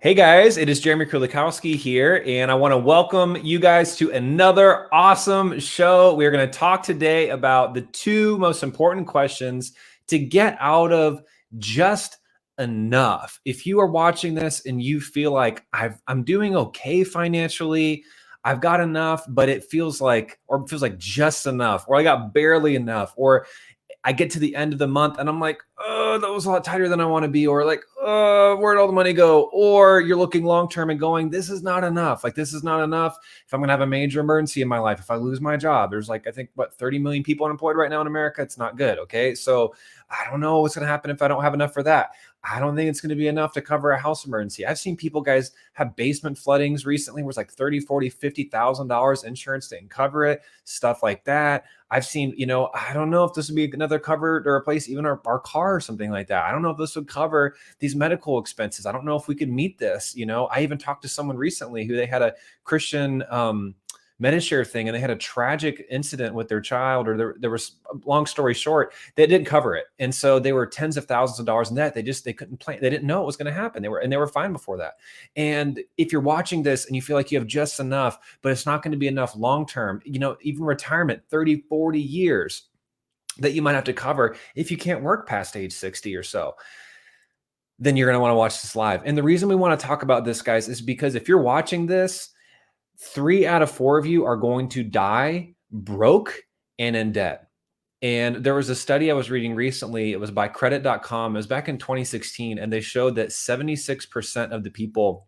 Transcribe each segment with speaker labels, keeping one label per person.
Speaker 1: Hey guys, it is Jeremy Kulikowski here, and I want to welcome you guys to another awesome show. We're going to talk today about the two most important questions to get out of just enough. If you are watching this and you feel like I'm doing okay financially, I've got enough, but it feels like just enough, or I got barely enough, or I get to the end of the month and I'm like, oh, that was a lot tighter than I want to be. Or like, oh, where'd all the money go? Or you're looking long term and going, this is not enough. Like, this is not enough. If I'm going to have a major emergency in my life, if I lose my job, there's like, I think, 30 million people unemployed right now in America. It's not good. Okay. So I don't know what's going to happen if I don't have enough for that. I don't think it's going to be enough to cover a house emergency. I've seen people, guys, have basement floodings recently where it's like 30, 40, $50,000 insurance didn't cover it, stuff like that. I've seen, I don't know if this would be another cover to replace even our car or something like that. I don't know if this would cover these medical expenses. I don't know if we could meet this. I even talked to someone recently who they had a Christian Medishare thing and they had a tragic incident with their child, or there was, long story short, they didn't cover it. And so they were tens of thousands of dollars in debt. They couldn't plan. They didn't know it was going to happen. They were fine before that. And if you're watching this and you feel like you have just enough, but it's not going to be enough long-term, even retirement, 30, 40 years that you might have to cover if you can't work past age 60 or so, then you're going to want to watch this live. And the reason we want to talk about this, guys, is because if you're watching this, 3 out of 4 of you are going to die broke and in debt. And there was a study I was reading recently. It was by credit.com. It was back in 2016. And they showed that 76% of the people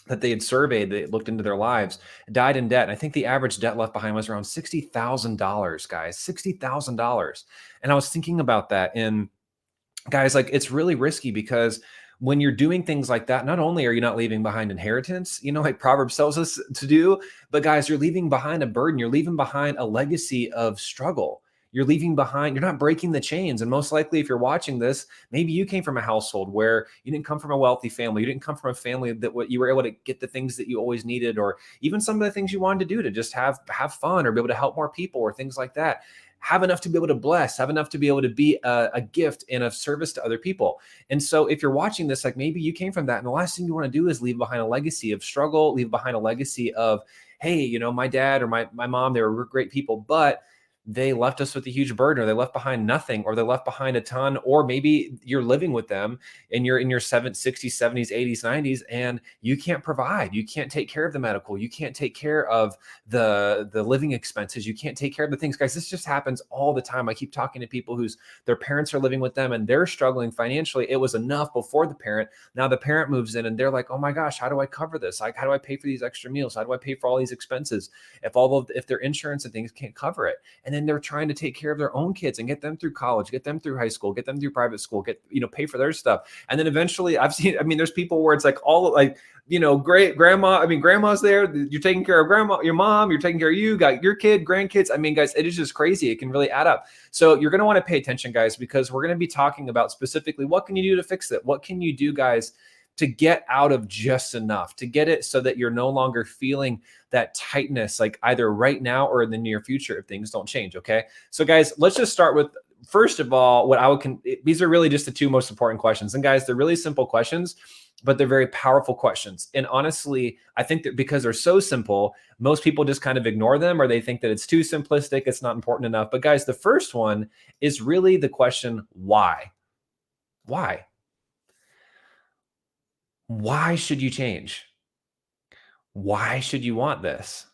Speaker 1: that they had surveyed, that looked into their lives, died in debt. And I think the average debt left behind was around $60,000, guys, $60,000. And I was thinking about that. And guys, like, it's really risky because when you're doing things like that, not only are you not leaving behind inheritance, like Proverbs tells us to do, but guys, you're leaving behind a burden. You're leaving behind a legacy of struggle. You're not breaking the chains. And most likely, if you're watching this, maybe you came from a household where you didn't come from a wealthy family. You didn't come from a family that you were able to get the things that you always needed, or even some of the things you wanted to do to just have fun or be able to help more people or things like that. Have enough to be able to bless, have enough to be able to be a gift and of service to other people. And so if you're watching this, like, maybe you came from that, and the last thing you want to do is leave behind a legacy of struggle, leave behind a legacy of, hey, my dad or my mom, they were great people, but they left us with a huge burden, or they left behind nothing, or they left behind a ton, or maybe you're living with them and you're in your 60s, 70s, 80s, 90s, and you can't provide. You can't take care of the medical. You can't take care of the living expenses. You can't take care of the things. Guys, this just happens all the time. I keep talking to people their parents are living with them and they're struggling financially. It was enough before the parent. Now the parent moves in and they're like, oh my gosh, how do I cover this? Like, how do I pay for these extra meals? How do I pay for all these expenses if their insurance and things can't cover it? And then they're trying to take care of their own kids and get them through college, get them through high school, get them through private school, pay for their stuff. And then eventually there's people where it's like grandma's there. You're taking care of grandma, your mom, you're taking care of you, got your kid, grandkids. Guys, it is just crazy. It can really add up. So you're going to want to pay attention, guys, because we're going to be talking about specifically what can you do to fix it? What can you do, guys, to get out of just enough, to get it so that you're no longer feeling that tightness, like either right now or in the near future if things don't change. Okay. So guys, let's just start with, first of all, these are really just the two most important questions. And guys, they're really simple questions, but they're very powerful questions. And honestly, I think that because they're so simple, most people just kind of ignore them, or they think that it's too simplistic, it's not important enough. But guys, the first one is really the question, why? Why? Why should you change? Why should you want this?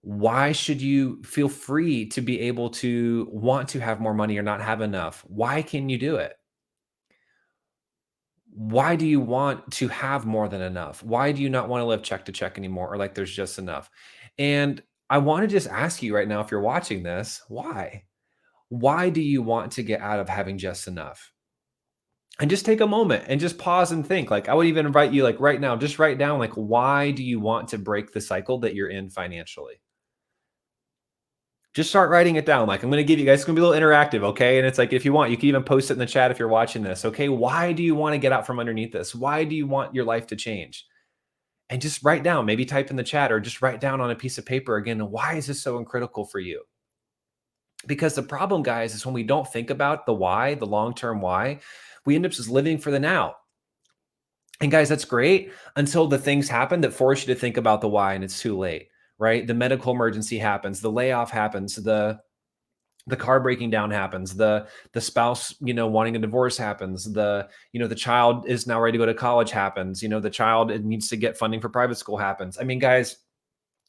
Speaker 1: Why should you feel free to be able to want to have more money or not have enough? Why can you do it? Why do you want to have more than enough? Why do you not want to live check to check anymore, or like there's just enough? And I want to just ask you right now, if you're watching this, why? Why do you want to get out of having just enough? And just take a moment and just pause and think. Like, I would even invite you, like, right now, just write down, like, why do you want to break the cycle that you're in financially? Just start writing it down. Like, I'm going to give you guys, it's going to be a little interactive. Okay. And it's like, if you want, you can even post it in the chat if you're watching this. Okay. Why do you want to get out from underneath this? Why do you want your life to change? And just write down, maybe type in the chat, or just write down on a piece of paper again, why is this so critical for you? Because the problem, guys, is when we don't think about the why, the long-term why, we end up just living for the now. And guys, that's great until the things happen that force you to think about the why and it's too late, right? The medical emergency happens, the layoff happens, the car breaking down happens, the spouse, wanting a divorce happens, the child is now ready to go to college happens, the child it needs to get funding for private school happens. I mean, guys,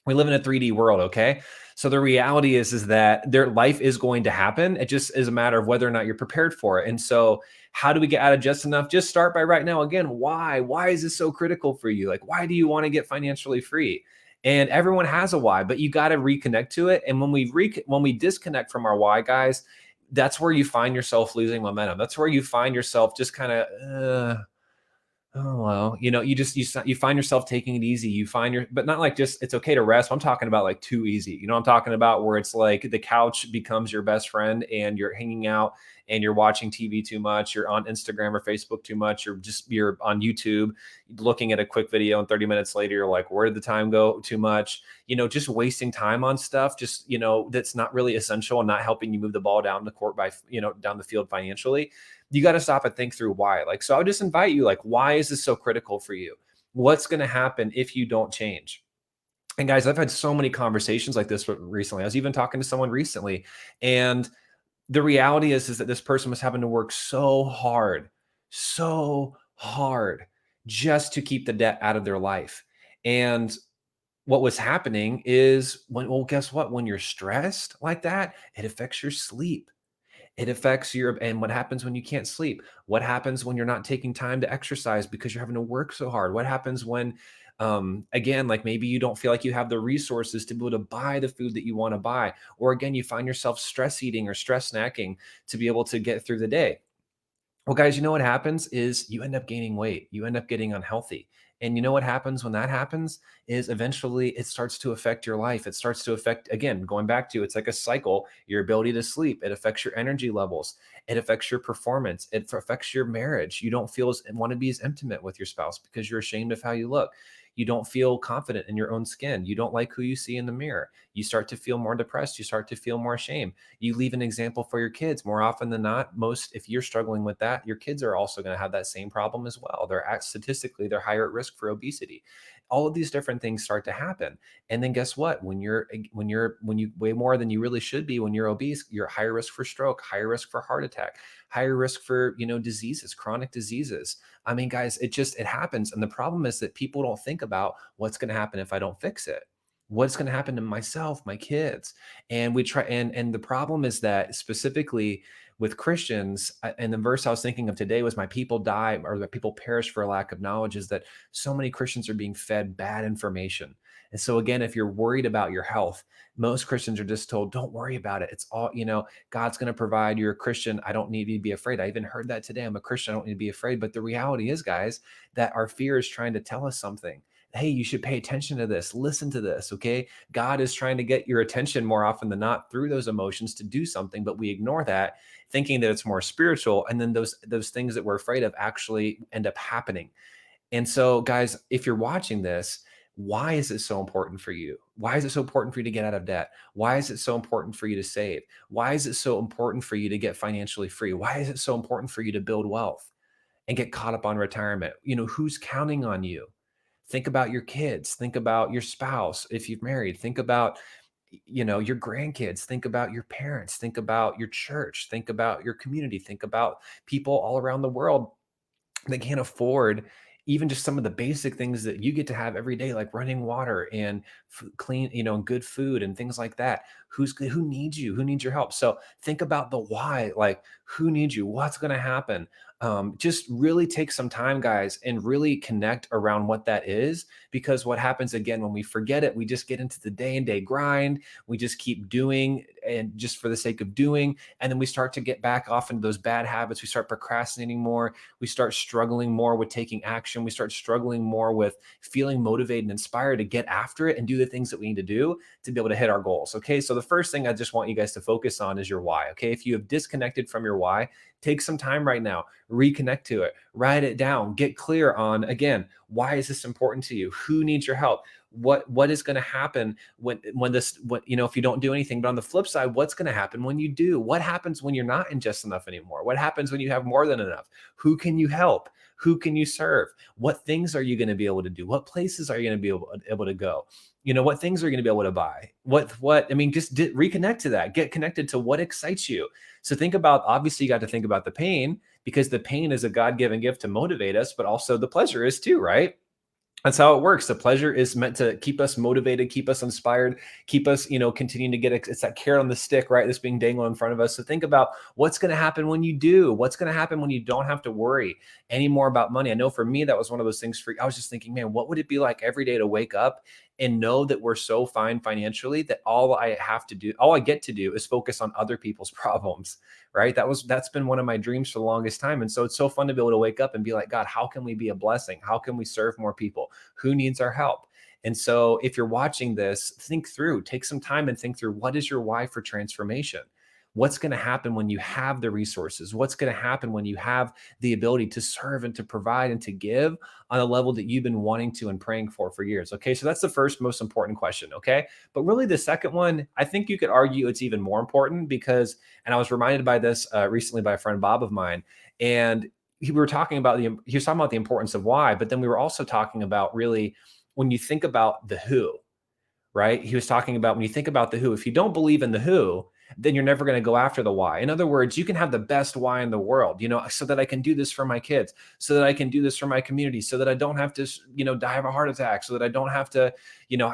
Speaker 1: we live in a 3D world, okay? So the reality is that their life is going to happen. It just is a matter of whether or not you're prepared for it. And so how do we get out of just enough? Just start by right now. Again, why? Why is this so critical for you? Like, why do you want to get financially free? And everyone has a why, but you got to reconnect to it. And when we disconnect from our why, guys, that's where you find yourself losing momentum. That's where you find yourself just kind of oh, well, you find yourself taking it easy. But not like just it's okay to rest. I'm talking about like too easy. I'm talking about where it's like the couch becomes your best friend and you're hanging out and you're watching TV too much. You're on Instagram or Facebook too much. You're on YouTube looking at a quick video and 30 minutes later, you're like, where did the time go? Too much, just wasting time on stuff, that's not really essential and not helping you move the ball down the court down the field financially. You got to stop and think through why. Like, so I would just invite you, like, why is this so critical for you? What's going to happen if you don't change? And guys, I've had so many conversations like this recently. I was even talking to someone recently, and the reality is that this person was having to work so hard just to keep the debt out of their life. And what was happening is guess what? When you're stressed like that, it affects your sleep. It affects and what happens when you can't sleep? What happens when you're not taking time to exercise because you're having to work so hard? What happens when, again, like maybe you don't feel like you have the resources to be able to buy the food that you want to buy? Or again, you find yourself stress eating or stress snacking to be able to get through the day. Well, guys, you know what happens is you end up gaining weight. You end up getting unhealthy. And you know what happens when that happens is eventually it starts to affect your life. It starts to affect, again, going back to it's like a cycle, your ability to sleep. It affects your energy levels. It affects your performance. It affects your marriage. You don't want to be as intimate with your spouse because you're ashamed of how you look. You don't feel confident in your own skin. You don't like who you see in the mirror. You start to feel more depressed. You start to feel more shame. You leave an example for your kids more often than not. If you're struggling with that, your kids are also going to have that same problem as well. Statistically, they're higher at risk for obesity. All of these different things start to happen. And then guess what? When you weigh more than you really should be, when you're obese, you're higher risk for stroke, higher risk for heart attack, higher risk for, diseases, chronic diseases. I mean, guys, it happens. And the problem is that people don't think about what's going to happen if I don't fix it. What's going to happen to myself, my kids? And we try, and the problem is that specifically with Christians, and the verse I was thinking of today was my people die or the people perish for a lack of knowledge, is that so many Christians are being fed bad information. And so again, if you're worried about your health, most Christians are just told, don't worry about it. It's all, God's going to provide. You're a Christian. I don't need you to be afraid. I even heard that today. I'm a Christian. I don't need to be afraid. But the reality is, guys, that our fear is trying to tell us something. Hey, you should pay attention to this. Listen to this. Okay. God is trying to get your attention more often than not through those emotions to do something, but we ignore that, thinking that it's more spiritual. And then those things that we're afraid of actually end up happening. And so, guys, if you're watching this, why is it so important for you? Why is it so important for you to get out of debt? Why is it so important for you to save? Why is it so important for you to get financially free? Why is it so important for you to build wealth and get caught up on retirement? Who's counting on you? Think about your kids. Think about your spouse. If you've married, think about, your grandkids. Think about your parents. Think about your church. Think about your community. Think about people all around the world that can't afford even just some of the basic things that you get to have every day, like running water and clean, good food and things like that. Who needs you? Who needs your help? So think about the why, like who needs you? What's going to happen? Just really take some time, guys, and really connect around what that is. Because what happens again, when we forget it, we just get into the day and day grind. We just keep doing and just for the sake of doing. And then we start to get back off into those bad habits. We start procrastinating more. We start struggling more with taking action. We start struggling more with feeling motivated and inspired to get after it and do the things that we need to do to be able to hit our goals. Okay. So the first thing I just want you guys to focus on is your why. Okay. If you have disconnected from your why, take some time right now, reconnect to it, write it down, get clear on, again, why is this important to you? Who needs your help? What is going to happen if you don't do anything? But on the flip side, what's going to happen when you do? What happens when you're not in just enough anymore? What happens when you have more than enough? Who can you help? Who can you serve? What things are you going to be able to do? What places are you going to be able to go? What things are you going to be able to buy? I mean, just reconnect to that. Get connected to what excites you. So think about, obviously you got to think about the pain, because the pain is a God-given gift to motivate us, but also the pleasure is too, right? That's how it works. The pleasure is meant to keep us motivated, keep us inspired, keep us, continuing to it's that carrot on the stick, right? That's being dangled in front of us. So think about what's going to happen when you do, what's going to happen when you don't have to worry anymore about money. I know for me, that was one of those things I was just thinking, man, what would it be like every day to wake up and know that we're so fine financially that all I get to do is focus on other people's problems, right? That's been one of my dreams for the longest time. And so it's so fun to be able to wake up and be like, God, how can we be a blessing? How can we serve more people? Who needs our help? And so if you're watching this, take some time and think through, what is your why for transformation? What's going to happen when you have the resources? What's going to happen when you have the ability to serve and to provide and to give on a level that you've been wanting to and praying for years? Okay, so that's the first most important question. Okay, but really the second one, I think you could argue it's even more important because, and I was reminded by this recently by a friend Bob of mine, and he was talking about the importance of why, but then we were also talking about really when you think about the who, right? He was talking about when you think about the who, if you don't believe in the who, then you're never going to go after the why. In other words, you can have the best why in the world, so that I can do this for my kids, so that I can do this for my community, so that I don't have to, die of a heart attack, so that I don't have to,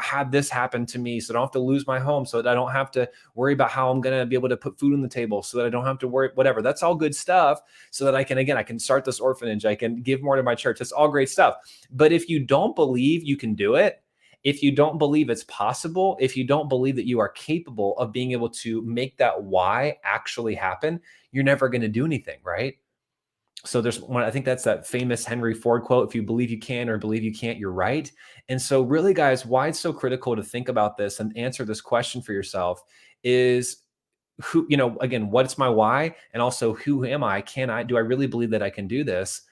Speaker 1: have this happen to me, so I don't have to lose my home, so that I don't have to worry about how I'm going to be able to put food on the table, so that I don't have to worry, whatever. That's all good stuff. So that I can start this orphanage, I can give more to my church. That's all great stuff. But if you don't believe you can do it, if you don't believe it's possible, if you don't believe that you are capable of being able to make that why actually happen, you're never going to do anything, right? So there's one, I think that's that famous Henry Ford quote, if you believe you can or believe you can't, you're right. And so really, guys, why it's so critical to think about this and answer this question for yourself is again, what's my why? And also, who am I? Do I really believe that I can do this?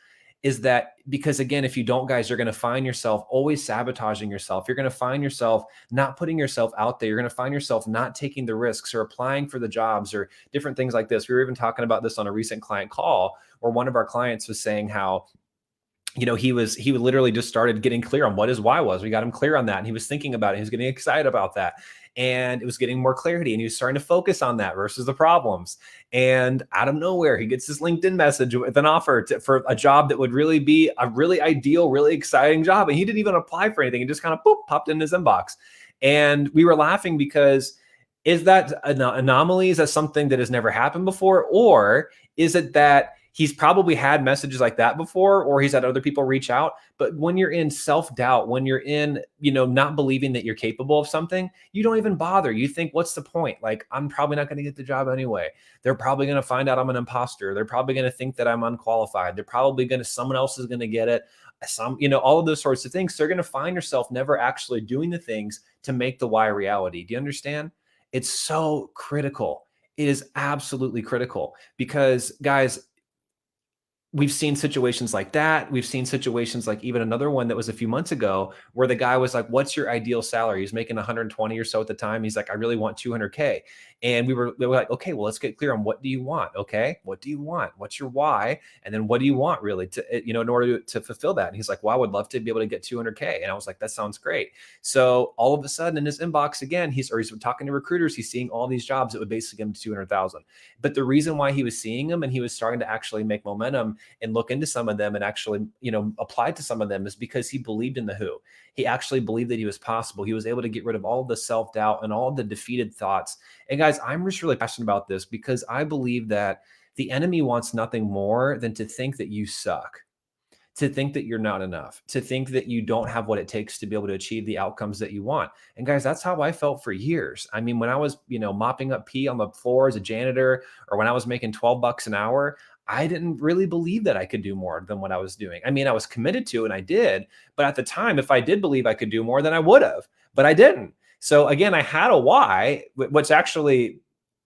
Speaker 1: Is that because, again, if you don't, guys, you're going to find yourself always sabotaging yourself. You're going to find yourself not putting yourself out there. You're going to find yourself not taking the risks or applying for the jobs or different things like this. We were even talking about this on a recent client call where one of our clients was saying how, he literally just started getting clear on what his why was. We got him clear on that. And he was thinking about it. He was getting excited about that. And it was getting more clarity. And he was starting to focus on that versus the problems. And out of nowhere, he gets this LinkedIn message with an offer for a job that would really be a really ideal, really exciting job. And he didn't even apply for anything. It just kind of popped in his inbox. And we were laughing because is that an anomaly? Is that something that has never happened before? Or is it that he's probably had messages like that before, or he's had other people reach out? But when you're in self-doubt, when you're in, not believing that you're capable of something, you don't even bother. You think, what's the point? Like, I'm probably not going to get the job anyway. They're probably going to find out I'm an imposter. They're probably going to think that I'm unqualified. Someone else is going to get it. All of those sorts of things. So you're going to find yourself never actually doing the things to make the why reality. Do you understand? It's so critical. It is absolutely critical because, guys, we've seen situations like that. We've seen situations like even another one that was a few months ago where the guy was like, what's your ideal salary? He's making 120 or so at the time. He's like, I really want 200K. And they were like, okay, well, let's get clear on what do you want? Okay. What do you want? What's your why? And then what do you want really to, in order to fulfill that? And he's like, well, I would love to be able to get 200K. And I was like, that sounds great. So all of a sudden in his inbox again, he's talking to recruiters. He's seeing all these jobs that would basically give him 200,000. But the reason why he was seeing them and he was starting to actually make momentum and look into some of them and actually, apply to some of them is because he believed in the who. He actually believed that he was possible. He was able to get rid of all of the self-doubt and all of the defeated thoughts. And guys, I'm just really passionate about this because I believe that the enemy wants nothing more than to think that you suck, to think that you're not enough, to think that you don't have what it takes to be able to achieve the outcomes that you want. And guys, that's how I felt for years. I mean, when I was, mopping up pee on the floor as a janitor, or when I was making $12 an hour, I didn't really believe that I could do more than what I was doing. I mean, I was committed to, and I did, but at the time, if I did believe I could do more, then I would have, but I didn't. So again, I had a why, which actually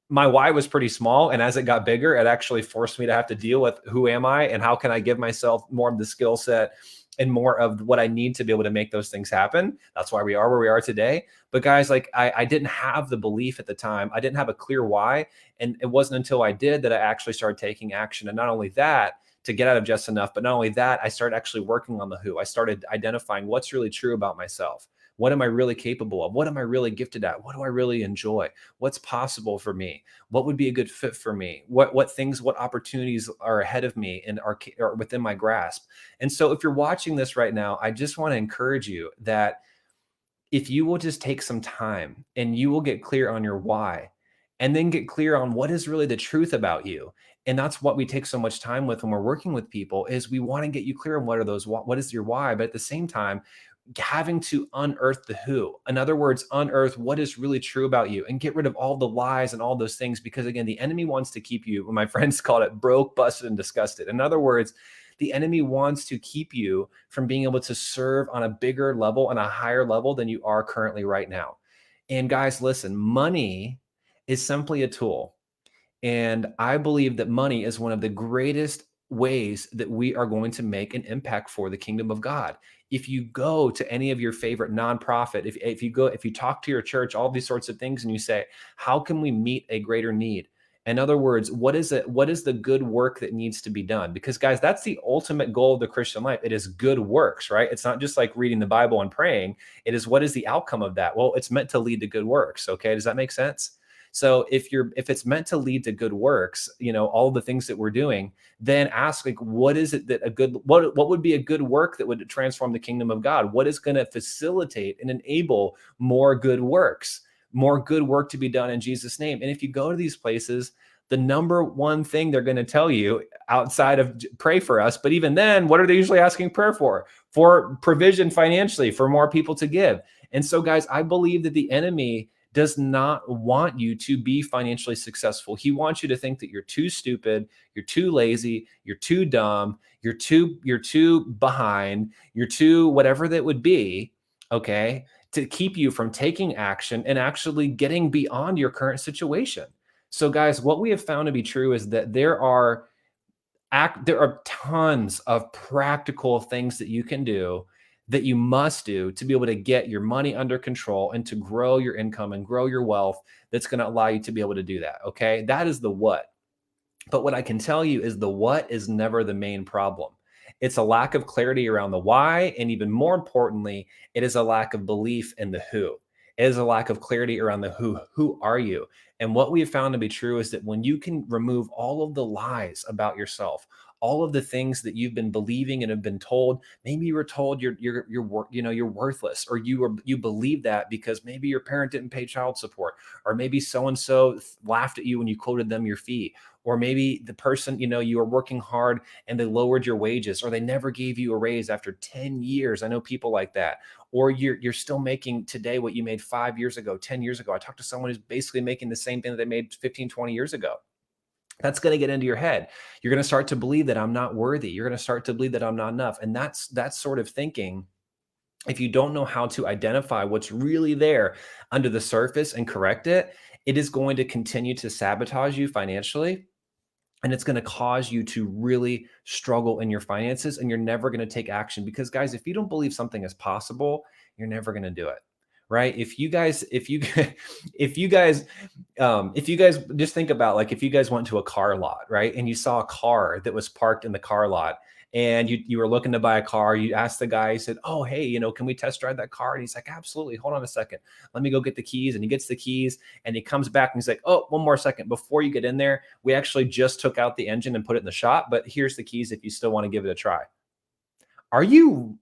Speaker 1: my why was pretty small. And as it got bigger, it actually forced me to have to deal with who am I and how can I give myself more of the skill set and more of what I need to be able to make those things happen. That's why we are where we are today. But guys, like I didn't have the belief at the time. I didn't have a clear why. And it wasn't until I did that I actually started taking action. And not only that, to get out of just enough. But not only that, I started actually working on the who. I started identifying what's really true about myself. What am I really capable of? What am I really gifted at? What do I really enjoy? What's possible for me? What would be a good fit for me? What things, what opportunities are ahead of me and are within my grasp? And so if you're watching this right now, I just want to encourage you that if you will just take some time and you will get clear on your why, and then get clear on what is really the truth about you. And that's what we take so much time with when we're working with people, is we want to get you clear on what are those, what is your why, but at the same time, having to unearth the who. In other words, unearth what is really true about you and get rid of all the lies and all those things. Because again, the enemy wants to keep you, my friends called it, broke, busted, and disgusted. In other words, the enemy wants to keep you from being able to serve on a bigger level and a higher level than you are currently right now. And guys, listen, money is simply a tool. And I believe that money is one of the greatest ways that we are going to make an impact for the kingdom of God. If you go to any of your favorite nonprofit, if you talk to your church, all these sorts of things, and you say, how can we meet a greater need? In other words, what is it? What is the good work that needs to be done? Because guys, that's the ultimate goal of the Christian life. It is good works, right? It's not just like reading the Bible and praying. It is, what is the outcome of that? Well, it's meant to lead to good works. Okay. Does that make sense? So if it's meant to lead to good works, all the things that we're doing, then ask, like, what is it that what would be a good work that would transform the kingdom of God? What is going to facilitate and enable more good works, more good work to be done in Jesus' name? And if you go to these places, the number one thing they're going to tell you, outside of pray for us, but even then, what are they usually asking prayer for? For provision financially, for more people to give. And so, guys, I believe that the enemy does not want you to be financially successful. He wants you to think that you're too stupid, you're too lazy, you're too dumb, you're too behind, you're too whatever that would be, okay, to keep you from taking action and actually getting beyond your current situation. So guys, what we have found to be true is that there are tons of practical things that you can do, that you must do, to be able to get your money under control and to grow your income and grow your wealth. That's going to allow you to be able to do that. Okay. That is the what. But what I can tell you is the what is never the main problem. It's a lack of clarity around the why. And even more importantly, it is a lack of belief in the who. It is a lack of clarity around the who. Who are you? And what we have found to be true is that when you can remove all of the lies about yourself, all of the things that you've been believing and have been told, maybe you were told you're worthless, or you believe that because maybe your parent didn't pay child support, or maybe so and so laughed at you when you quoted them your fee, or maybe the person, you were working hard and they lowered your wages, or they never gave you a raise after 10 years. I know people like that. Or you're still making today what you made 5 years ago, 10 years ago. I talked to someone who's basically making the same thing that they made 15, 20 years ago. That's going to get into your head. You're going to start to believe that I'm not worthy. You're going to start to believe that I'm not enough. And that's sort of thinking, if you don't know how to identify what's really there under the surface and correct it, it is going to continue to sabotage you financially. And it's going to cause you to really struggle in your finances, and you're never going to take action. Because guys, if you don't believe something is possible, you're never going to do it. Right? If you guys just think about, like, if you guys went to a car lot, right? And you saw a car that was parked in the car lot, and you were looking to buy a car, you asked the guy, he said, "Oh, hey, can we test drive that car?" And he's like, "Absolutely. Hold on a second. Let me go get the keys." And he gets the keys and he comes back and he's like, "Oh, one more second. Before you get in there, we actually just took out the engine and put it in the shop, but here's the keys if you still want to give it a try." Are you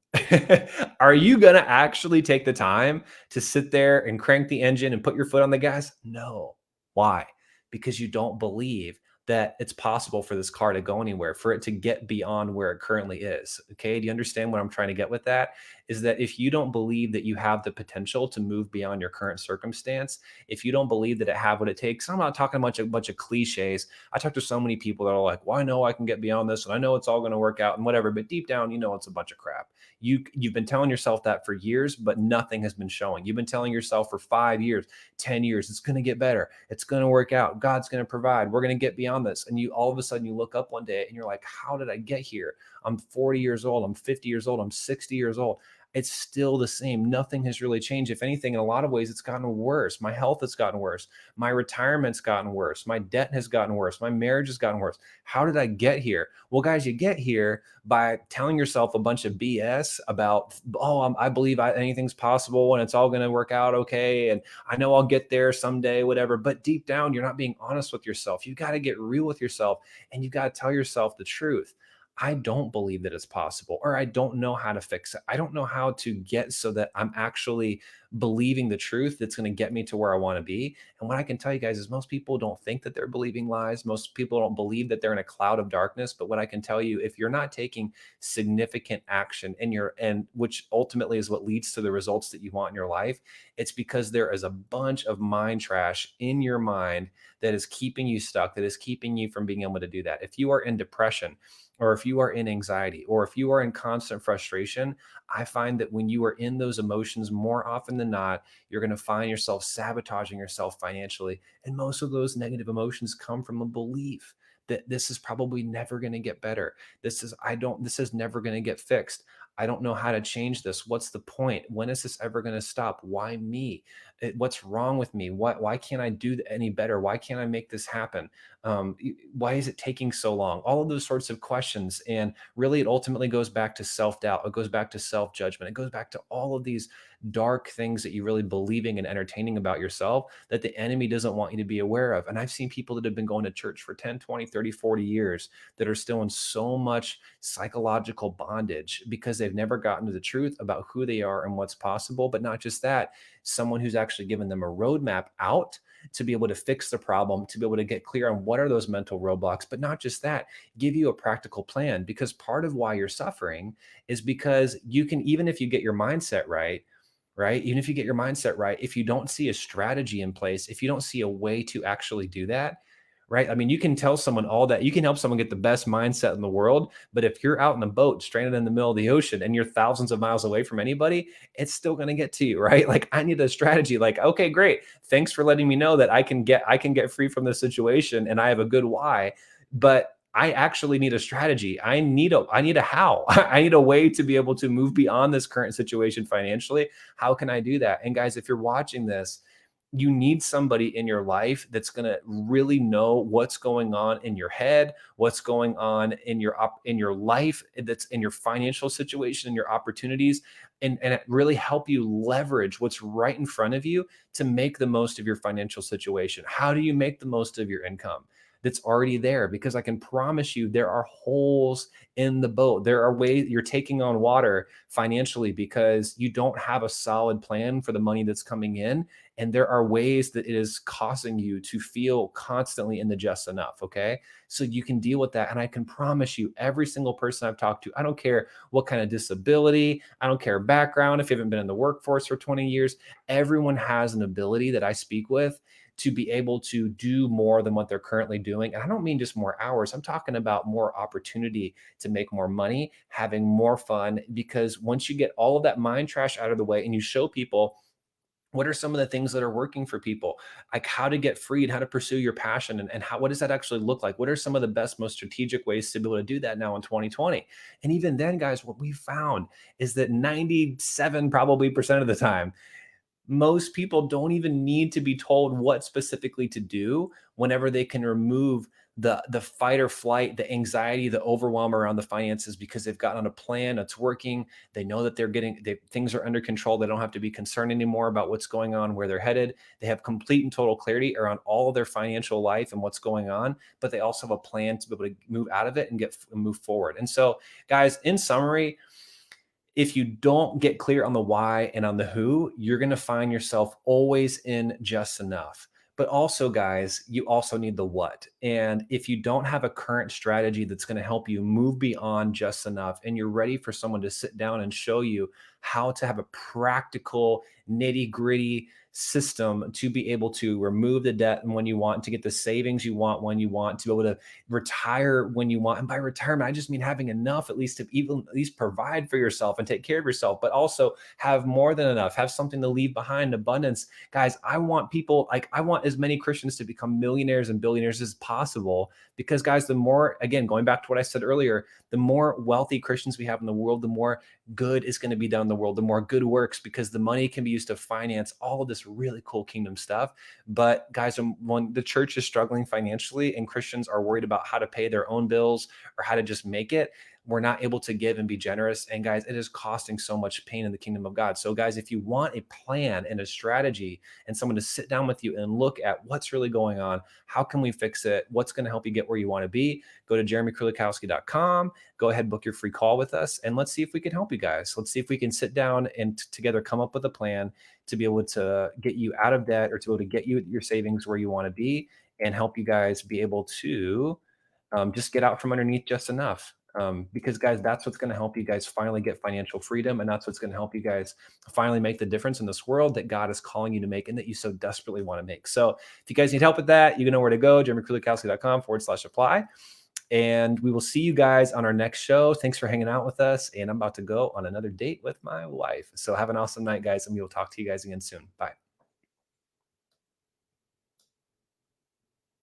Speaker 1: are you going to actually take the time to sit there and crank the engine and put your foot on the gas? No. Why? Because you don't believe that it's possible for this car to go anywhere, for it to get beyond where it currently is. Okay. Do you understand what I'm trying to get with that? Is that if you don't believe that you have the potential to move beyond your current circumstance, if you don't believe that it have what it takes, I'm not talking a bunch of cliches. I talk to so many people that are like, "Well, I know I can get beyond this, and I know it's all going to work out and whatever," but deep down, it's a bunch of crap. You've been telling yourself that for years, but nothing has been showing. You've been telling yourself for 5 years, 10 years, it's going to get better. It's going to work out. God's going to provide. We're going to get beyond this. And you all of a sudden you look up one day and you're like, "How did I get here? I'm 40 years old. I'm 50 years old. I'm 60 years old. it's still the same. Nothing has really changed. If anything, in a lot of ways, it's gotten worse. My health has gotten worse. My retirement's gotten worse. My debt has gotten worse. My marriage has gotten worse. How did I get here? Well, guys, you get here by telling yourself a bunch of BS about, oh, I believe anything's possible and it's all going to work out okay. And I know I'll get there someday, whatever. But deep down, you're not being honest with yourself. You got to get real with yourself and you got to tell yourself the truth. I don't believe that it's possible, or I don't know how to fix it. I don't know how to get so that I'm actually believing the truth that's going to get me to where I want to be. And what I can tell you guys is most people don't think that they're believing lies. Most people don't believe that they're in a cloud of darkness. But what I can tell you, if you're not taking significant action in your, and which ultimately is what leads to the results that you want in your life, it's because there is a bunch of mind trash in your mind that is keeping you stuck, that is keeping you from being able to do that. If you are in depression, or if you are in anxiety, or if you are in constant frustration, I find that when you are in those emotions, more often than not, you're going to find yourself sabotaging yourself financially. And most of those negative emotions come from a belief that this is probably never going to get better. This is never going to get fixed. I don't know how to change this. What's the point? When is this ever going to stop? Why me? What's wrong with me? Why can't I do any better? Why can't I make this happen? Why is it taking so long? All of those sorts of questions. And really, it ultimately goes back to self doubt. It goes back to self judgment. It goes back to all of these dark things that you really believing and entertaining about yourself that the enemy doesn't want you to be aware of. And I've seen people that have been going to church for 10, 20, 30, 40 years that are still in so much psychological bondage because they've never gotten to the truth about who they are and what's possible. But not just that, someone who's actually given them a roadmap out to be able to fix the problem, to be able to get clear on what are those mental roadblocks, but not just that, give you a practical plan. Because part of why you're suffering is because you can, even if you get your mindset right, right? Even if you get your mindset right, if you don't see a strategy in place, if you don't see a way to actually do that, right? I mean, you can tell someone all that, you can help someone get the best mindset in the world, but if you're out in a boat stranded in the middle of the ocean and you're thousands of miles away from anybody, it's still going to get to you, right? Like I need a strategy. Like, okay, great. Thanks for letting me know that I can get free from this situation and I have a good why, but I actually need a strategy. I need a how. I need a way to be able to move beyond this current situation financially. How can I do that? And guys, if you're watching this, you need somebody in your life that's going to really know what's going on in your head, what's going on in your life, that's in your financial situation and your opportunities, and really help you leverage what's right in front of you to make the most of your financial situation. How do you make the most of your income that's already there? Because I can promise you there are holes in the boat. There are ways you're taking on water financially because you don't have a solid plan for the money that's coming in, and there are ways that it is causing you to feel constantly in the just enough. Okay. So you can deal with that. And I can promise you, every single person I've talked to, I don't care what kind of disability, I don't care background, if you haven't been in the workforce for 20 years, everyone has an ability that I speak with to be able to do more than what they're currently doing. And I don't mean just more hours. I'm talking about more opportunity to make more money, having more fun, because once you get all of that mind trash out of the way and you show people what are some of the things that are working for people, like how to get free and how to pursue your passion, and how, what does that actually look like? What are some of the best, most strategic ways to be able to do that now in 2020? And even then, guys, what we found is that 97 probably percent of the time, most people don't even need to be told what specifically to do whenever they can remove the fight or flight, the anxiety, the overwhelm around the finances, because they've gotten on a plan that's working. They know that things are under control. They don't have to be concerned anymore about what's going on, where they're headed. They have complete and total clarity around all of their financial life and what's going on, but they also have a plan to be able to move out of it and move forward. And so, guys, in summary, if you don't get clear on the why and on the who, you're going to find yourself always in just enough. But also, guys, you also need the what. And if you don't have a current strategy that's going to help you move beyond just enough, and you're ready for someone to sit down and show you how to have a practical nitty gritty system to be able to remove the debt when you want, to get the savings you want when you want, to be able to retire when you want. And by retirement, I just mean having enough at least to even at least provide for yourself and take care of yourself, but also have more than enough, have something to leave behind, abundance. Guys, I want people, like, I want as many Christians to become millionaires and billionaires as possible, because guys, the more, again, going back to what I said earlier, the more wealthy Christians we have in the world, the more good is going to be done in the world, the more good works, because the money can be used to finance all of this really cool kingdom stuff. But guys, when the church is struggling financially and Christians are worried about how to pay their own bills or how to just make it, we're not able to give and be generous. And guys, it is costing so much pain in the kingdom of God. So guys, if you want a plan and a strategy and someone to sit down with you and look at what's really going on, how can we fix it, what's going to help you get where you want to be, go to jeremykurlikowski.com. Go ahead, book your free call with us, and let's see if we can help you guys. Let's see if we can sit down and together come up with a plan to be able to get you out of debt, or to be able to get you your savings where you want to be, and help you guys be able to just get out from underneath just enough. Because guys, that's what's going to help you guys finally get financial freedom, and that's what's going to help you guys finally make the difference in this world that God is calling you to make and that you so desperately want to make. So if you guys need help with that, you know where to go, jeremykurlikowski.com/apply. And we will see you guys on our next show. Thanks for hanging out with us. And I'm about to go on another date with my wife. So have an awesome night, guys. And we will talk to you guys again soon. Bye.